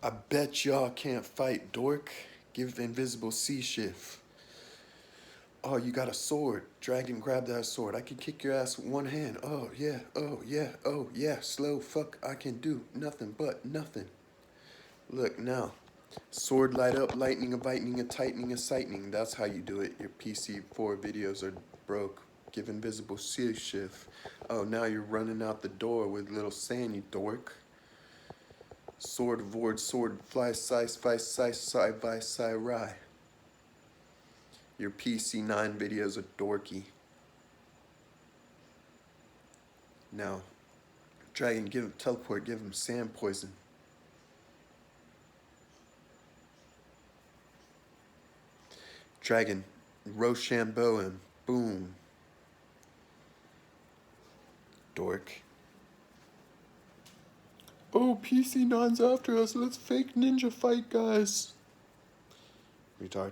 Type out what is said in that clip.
I bet y'all can't fight, dork. Give invisible C shift. Oh, you got a sword. Dragon, grab that sword. I can kick your ass with one hand. Oh, yeah, oh, yeah, oh, yeah. Slow fuck, I can do nothing but nothing. Look now. Sword light up, lightning, a lightning, a tightening, a sightening. That's how you do it. Your PC4 videos are broke. Give invisible C shift. Oh, now you're running out the door with little sand, you dork. Sword, void, sword, fly, size, vi, rye. Your PC9 videos are dorky. Now, dragon, give him teleport, give him sand poison. Dragon, Rochambeau him. Boom. Dork. Oh, PC9's after us. Let's fake ninja fight, guys. Retard.